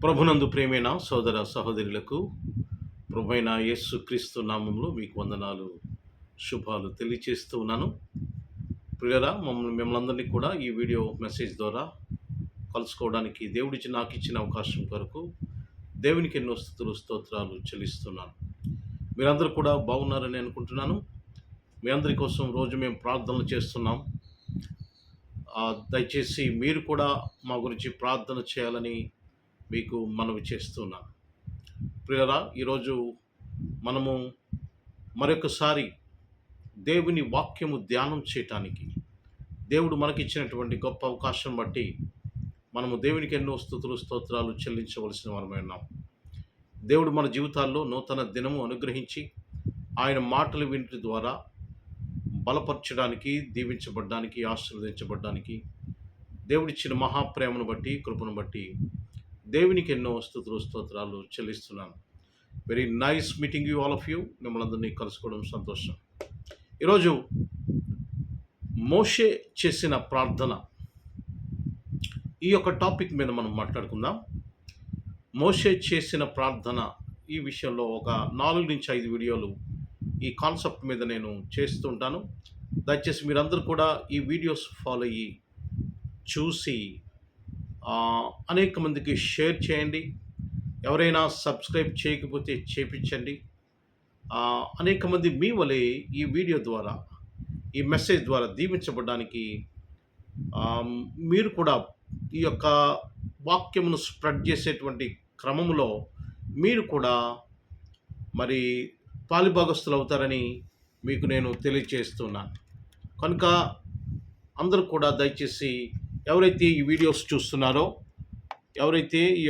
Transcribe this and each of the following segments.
ప్రభునందు ప్రేమైన సోదర సహోదరులకు ప్రభువైన యేసు క్రీస్తు నామంలో మీకు వందనాలు, శుభాలు తెలియచేస్తూ ఉన్నాను. ప్రియరా మిమ్మల్ని అందరినీ కూడా ఈ వీడియో మెసేజ్ ద్వారా కలుసుకోవడానికి దేవుడిచ్చి నాకు ఇచ్చిన అవకాశం కొరకు దేవునికి ఎన్నో స్తుతులు స్తోత్రాలు చెల్లిస్తున్నాను. మీరందరూ కూడా బాగున్నారని అనుకుంటున్నాను. మీ అందరి కోసం రోజు మేము ప్రార్థనలు చేస్తున్నాం. దయచేసి మీరు కూడా మా గురించి ప్రార్థన చేయాలని మీకు మనవి చేస్తున్నాను. ప్రియరా, ఈరోజు మనము మరొకసారి దేవుని వాక్యము ధ్యానం చేయటానికి దేవుడు మనకిచ్చినటువంటి గొప్ప అవకాశం బట్టి మనము దేవునికి ఎన్నో స్తుతులు స్తోత్రాలు చెల్లించవలసిన వారమై ఉన్నాం. దేవుడు మన జీవితాల్లో నూతన దినము అనుగ్రహించి ఆయన మాటలు వినటి ద్వారా బలపరచడానికి, దీవించబడ్డానికి, ఆశీర్వదించబడ్డానికి దేవుడిచ్చిన మహాప్రేమను బట్టి, కృపను బట్టి దేవునికి ఎన్నో స్తుతులు స్తోత్రాలు చెల్లిస్తున్నాను. Very nice meeting you all of you. మిమ్మల్ని అందరినీ కలుసుకోవడం సంతోషం. ఈరోజు మోషే చేసిన ప్రార్థన, ఈ యొక్క టాపిక్ మీద మనం మాట్లాడుకుందాం. మోషే చేసిన ప్రార్థన ఈ విషయంలో ఒక 4 నుంచి 5 వీడియోలు ఈ కాన్సెప్ట్ మీద నేను చేస్తుంటాను. దయచేసి మీరందరూ కూడా ఈ వీడియోస్ ఫాలో అయ్యి చూసి అనేక మందికి షేర్ చేయండి. ఎవరైనా సబ్స్క్రైబ్ చేయకపోతే చేపించండి. అనేక మంది మీ వలె ఈ వీడియో ద్వారా, ఈ మెసేజ్ ద్వారా దీవించబడడానికి మీరు కూడా ఈ యొక్క వాక్యమును స్ప్రెడ్ చేసేటువంటి క్రమంలో మీరు కూడా మరి పాలిభాగస్తులు అవుతారని మీకు నేను తెలియజేస్తున్నాను. కనుక అందరూ కూడా దయచేసి ఎవరైతే ఈ వీడియోస్ చూస్తున్నారో, ఎవరైతే ఈ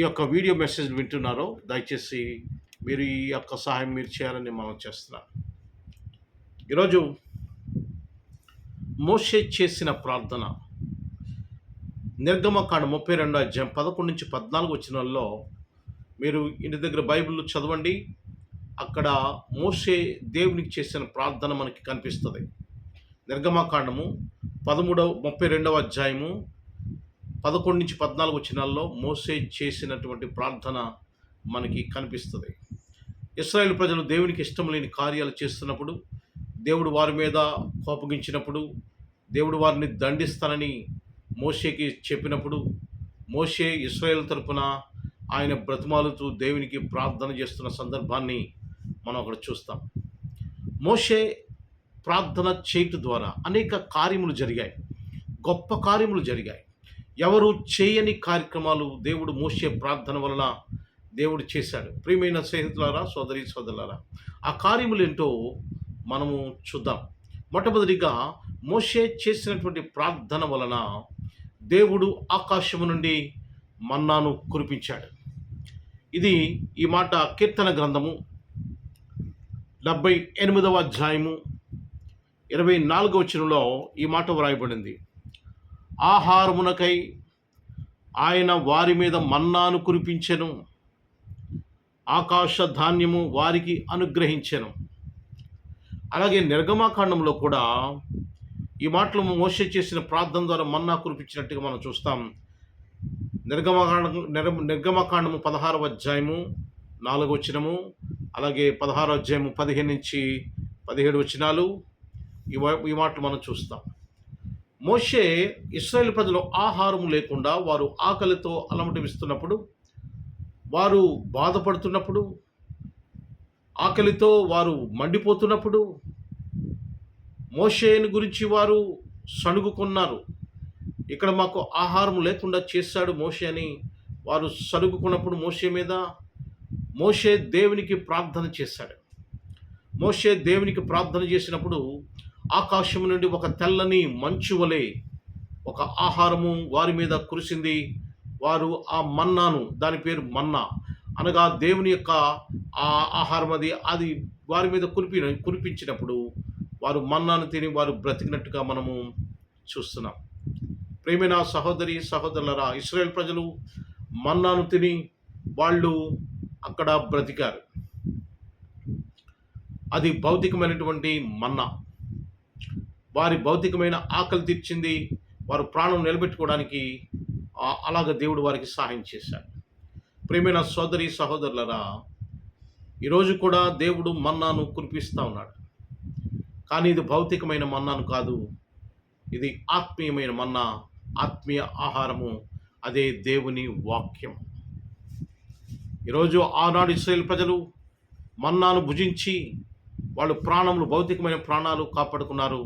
యొక్క వీడియో మెసేజ్ వింటున్నారో, దయచేసి మీరు ఈ యొక్క సహాయం మీరు చేయాలని మనం చేస్తున్నాం. ఈరోజు మోషే చేసిన ప్రార్థన నిర్గమకాండ 32 అధ్యాయం 11 నుంచి 14 వచనాల్లో మీరు ఇంటి దగ్గర బైబిల్ చదవండి. అక్కడ మోషే దేవునికి చేసిన ప్రార్థన మనకి కనిపిస్తుంది. నిర్గమకాండము 32వ అధ్యాయము 11 నుంచి 14 వచనాల్లో మోషే చేసినటువంటి ప్రార్థన మనకి కనిపిస్తుంది. ఇశ్రాయేలు ప్రజలు దేవునికి ఇష్టం లేని కార్యాలు చేస్తున్నప్పుడు, దేవుడు వారి మీద కోపగించినప్పుడు, దేవుడు వారిని దండిస్తానని మోషేకి చెప్పినప్పుడు, మోషే ఇశ్రాయేలు తరపున ఆయన బ్రతిమాలుతూ దేవునికి ప్రార్థన చేస్తున్న సందర్భాన్ని మనం అక్కడ చూస్తాం. మోషే ప్రార్థన చేయటం ద్వారా అనేక కార్యములు జరిగాయి, గొప్ప కార్యములు జరిగాయి. ఎవరు చేయని కార్యక్రమాలు దేవుడు మోషే ప్రార్థన వలన దేవుడు చేశాడు. ప్రియమైన స్నేహితులారా, సోదరి సోదరులారా, ఆ కార్యములు ఏంటో మనము చూద్దాం. మొట్టమొదటిగా మోషే చేసినటువంటి ప్రార్థన వలన దేవుడు ఆకాశము నుండి మన్నాను కురిపించాడు. ఇది ఈ మాట కీర్తన గ్రంథము 78వ అధ్యాయము 24వ వచనంలో ఈ మాట వ్రాయబడింది. ఆహారమునకై ఆయన వారి మీద మన్నాను కురిపించెను, ఆకాశ ధాన్యము వారికి అనుగ్రహించెను. అలాగే నిర్గమకాండంలో కూడా ఈ మాటలు మోషే చేసిన ప్రార్థన ద్వారా మన్నా కురిపించినట్టుగా మనం చూస్తాం. నిర్గమకాండము 16వ అధ్యాయము 4వ వచనము, అలాగే 16వ అధ్యాయము 15 నుంచి 17 వచనాలు ఈ మాటలు మనం చూస్తాం. మోషే ఇశ్రాయేలు ప్రజలు ఆహారం లేకుండా వారు ఆకలితో అలమటిస్తున్నప్పుడు, వారు బాధపడుతున్నప్పుడు, ఆకలితో వారు మండిపోతున్నప్పుడు మోషేని గురించి వారు సణుగుకున్నారు. ఇక్కడ మాకు ఆహారం లేకుండా చేశాడు మోషే అని వారు సణుగుకున్నప్పుడు మోషే దేవునికి ప్రార్థన చేశాడు. మోషే దేవునికి ప్రార్థన చేసినప్పుడు ఆకాశం నుండి ఒక తెల్లని మంచు వలె ఒక ఆహారము వారి మీద కురిసింది. వారు ఆ మన్నాను, దాని పేరు మన్నా అనగా దేవుని యొక్క ఆ ఆహారం, అది వారి మీద కురిపించినప్పుడు వారు మన్నాను తిని వారు బ్రతికినట్టుగా మనము చూస్తున్నాం. ప్రియమైన సహోదరి సహోదరులరా, ఇశ్రాయేల్ ప్రజలు మన్నాను తిని వాళ్ళు అక్కడ బ్రతికారు. అది భౌతికమైనటువంటి మన్నా. వారి భౌతికమైన ఆకలి తీర్చింది. వారు ప్రాణం నిలబెట్టుకోవడానికి అలాగ దేవుడు వారికి సహాయం చేశాడు. ప్రియమైన సోదరి సహోదరులరా, ఈరోజు కూడా దేవుడు మన్నాను కురిపిస్తూ ఉన్నాడు. కానీ ఇది భౌతికమైన మన్నాను కాదు, ఇది ఆత్మీయమైన మన్నా, ఆత్మీయ ఆహారము. అదే దేవుని వాక్యం. ఈరోజు ఆనాడు ఇశ్రాయేలు ప్రజలు మన్నాను భుజించి వాళ్ళు భౌతికమైన ప్రాణాలు కాపాడుకున్నారు.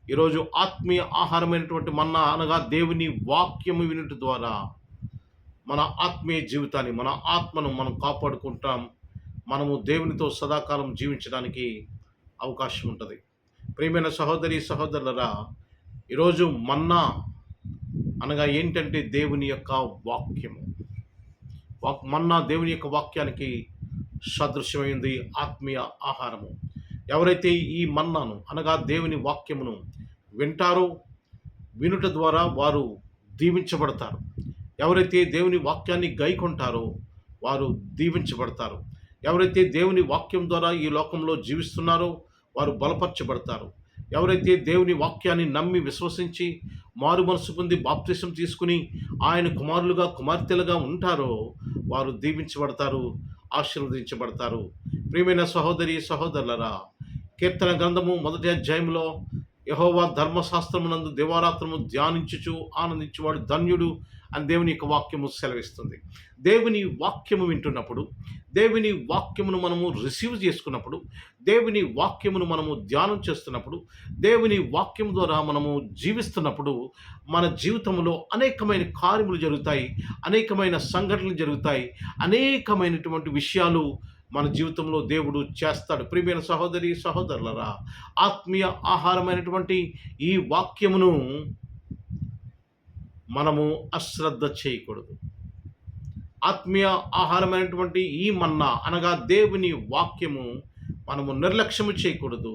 ఈరోజు ఆత్మీయ ఆహారమైనటువంటి మన్నా అనగా దేవుని వాక్యము వినుట ద్వారా మన ఆత్మీయ జీవితాన్ని, మన ఆత్మను మనం కాపాడుకుంటాం. మనము దేవునితో సదాకాలం జీవించడానికి అవకాశం ఉంటుంది. ప్రియమైన సహోదరి సహోదరులరా, ఈరోజు మన్నా అనగా ఏంటంటే దేవుని యొక్క వాక్యము. మన్నా దేవుని యొక్క వాక్యానికి సదృశ్యమైంది, ఆత్మీయ ఆహారము. ఎవరైతే ఈ మన్నాను అనగా దేవుని వాక్యమును వింటారో, వినుట ద్వారా వారు దీవించబడతారు. ఎవరైతే దేవుని వాక్యాన్ని గైకొంటారో వారు దీవించబడతారు. ఎవరైతే దేవుని వాక్యం ద్వారా ఈ లోకంలో జీవిస్తున్నారో వారు బలపరచబడతారు. ఎవరైతే దేవుని వాక్యాన్ని నమ్మి విశ్వసించి మారు మనసు పొంది బాప్తిసం తీసుకుని ఆయన కుమారులుగా కుమార్తెలుగా ఉంటారో వారు దీవించబడతారు, ఆశీర్వదించబడతారు. ప్రియమైన సహోదరి సహోదరులరా, కీర్తన గ్రంథము 1వ అధ్యాయంలో యెహోవా ధర్మశాస్త్రమునందు దివారాత్రము ధ్యానించుచు ఆనందించువాడు ధన్యుడు అని దేవుని యొక్క వాక్యము సెలవిస్తుంది. దేవుని వాక్యము వింటున్నప్పుడు, దేవుని వాక్యమును మనము రిసీవ్ చేసుకున్నప్పుడు, దేవుని వాక్యమును మనము ధ్యానం చేస్తున్నప్పుడు, దేవుని వాక్యం ద్వారా మనము జీవిస్తున్నప్పుడు మన జీవితంలో అనేకమైన కార్యములు జరుగుతాయి, అనేకమైన సంఘటనలు జరుగుతాయి, అనేకమైనటువంటి విషయాలు మన జీవితంలో దేవుడు చేస్తాడు. ప్రియమైన సహోదరి సహోదరులరా, ఆత్మీయ ఆహారమైనటువంటి ఈ వాక్యమును మనము అశ్రద్ధ చేయకూడదు. ఆత్మీయ ఆహారమైనటువంటి ఈ మన్నా అనగా దేవుని వాక్యము మనము నిర్లక్ష్యము చేయకూడదు,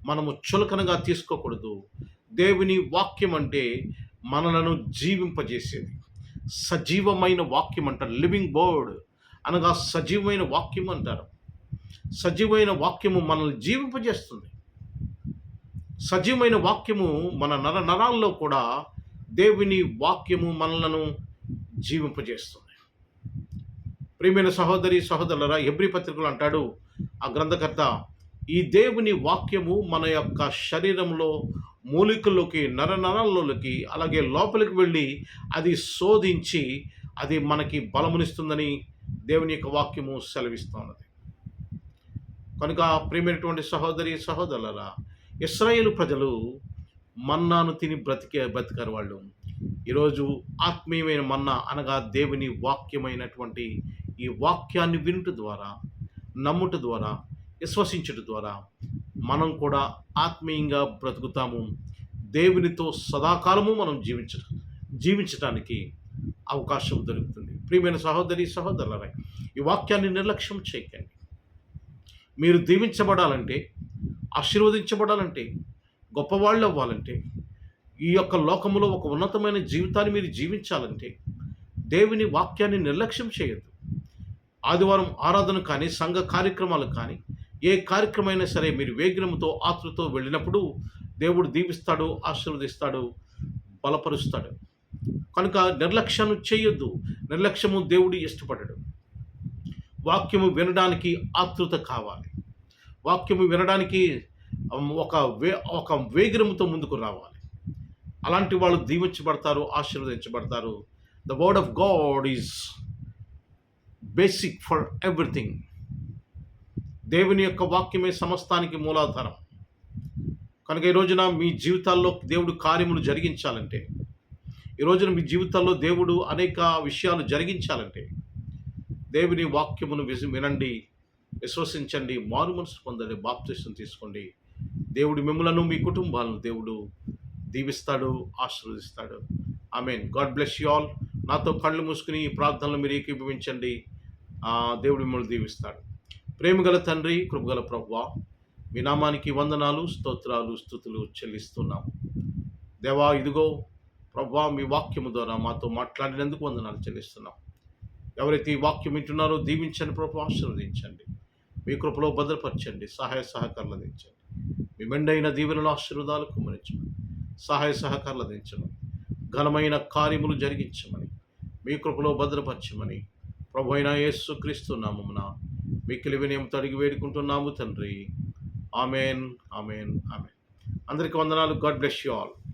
మనము చులకనగా తీసుకోకూడదు. దేవుని వాక్యం అంటే మనలను జీవింపజేసేది, సజీవమైన వాక్యం అంటారు. లివింగ్ వర్డ్ అనగా సజీవమైన వాక్యం అంటారు. సజీవమైన వాక్యము మనల్ని జీవింపజేస్తుంది. సజీవమైన వాక్యము మన నరాల్లో కూడా దేవుని వాక్యము మనలను జీవింపజేస్తుంది. ప్రియమైన సహోదరి సహోదరులరా, హెబ్రీ పత్రికలు అంటాడు ఆ గ్రంథకర్త, ఈ దేవుని వాక్యము మన యొక్క శరీరంలో మూలికల్లోకి, నరాల్లోకి, అలాగే లోపలికి వెళ్ళి అది శోధించి అది మనకి బలమునిస్తుందని దేవుని యొక్క వాక్యము సెలవిస్తున్నది. కనుక ప్రియమైనటువంటి సహోదరి సహోదరులరా, ఇశ్రాయేలు ప్రజలు మన్నాను తిని బ్రతికారు వాళ్ళు. ఈరోజు ఆత్మీయమైన మన్నా అనగా దేవుని వాక్యమైనటువంటి ఈ వాక్యాన్ని వినుట ద్వారా, నమ్ముట ద్వారా, విశ్వసించుట ద్వారా మనం కూడా ఆత్మీయంగా బ్రతుకుతాము. దేవునితో సదాకాలము మనం జీవించటానికి అవకాశం దొరుకుతుంది. ప్రియమైన సహోదరి సహోదరులరా, ఈ వాక్యాన్ని నిర్లక్ష్యం చేయకండి. మీరు దీవించబడాలంటే, ఆశీర్వదించబడాలంటే, గొప్పవాళ్ళు అవ్వాలంటే, ఈ యొక్క లోకములో ఒక ఉన్నతమైన జీవితాన్ని మీరు జీవించాలంటే దేవుని వాక్యాన్ని నిర్లక్ష్యం చేయొద్దు. ఆదివారం ఆరాధన కానీ, సంఘ కార్యక్రమాలు కానీ, ఏ కార్యక్రమైనా సరే మీరు వేగిరముతో ఆతృతో వెళ్ళినప్పుడు దేవుడు దీవిస్తాడు, ఆశీర్వదిస్తాడు, బలపరుస్తాడు. కనుక నిర్లక్ష్యం చేయొద్దు. నిర్లక్ష్యము దేవుడు ఇష్టపడడు. వాక్యము వినడానికి ఆతృత కావాలి. వాక్యము వినడానికి ఒక వేగిరముతో ముందుకు రావాలి. అలాంటి వాళ్ళు దీవించబడతారు, ఆశీర్వదించబడతారు. The word of God is basic for everything. దేవుని యొక్క వాక్యమే సమస్తానికి మూలాధారం. కనుక ఈ రోజున మీ జీవితాల్లో దేవుడు కార్యములు జరిగించాలంటే, ఈ రోజున మీ జీవితాల్లో దేవుడు అనేక విషయాలు జరిగించాలంటే దేవుని వాక్యమును వినండి, విశ్వసించండి, మారు మనసు పొందండి, బాప్తిసం తీసుకోండి. దేవుడు మిమ్మలను, మీ కుటుంబాలను దేవుడు దీవిస్తాడు, ఆశీర్వదిస్తాడు. Amen. God bless you all. నాతో కళ్ళు మూసుకుని ఈ ప్రార్థనలు మీరు ఏకీభవించండి. దేవుడు మిమ్మల్ని దీవిస్తాడు. ప్రేమగల తండ్రి, కృపగల ప్రభువా, మీ నామానికి వందనాలు, స్తోత్రాలు, స్తుతులు చెల్లిస్తున్నాం. దేవా, ఇదిగో ప్రభువా, మీ వాక్యము ద్వారా మాతో మాట్లాడినందుకు వందనాలు చెల్లిస్తున్నాం. ఎవరైతే ఈ వాక్యం వింటున్నారో దీవించండి ప్రభు, ఆశీర్వదించండి, మీ కృపలో భద్రపరచండి, సహాయ సహకారాలు అందించండి. మీ మెండైన దీవెనలు ఆశీర్వాదాలు కుమ్మరించమని, సహాయ సహకారాలు అందించమని, ఘనమైన కార్యములు జరిగించమని, మీ కృపలో భద్రపరచమని ప్రభు అయిన యేసు క్రీస్తు నామమున మిక్కిలి వినయంతో అడిగి వేడుకుంటున్నాము తండ్రి. Amen, amen, amen. అందరికీ వందనాలు. God bless you all.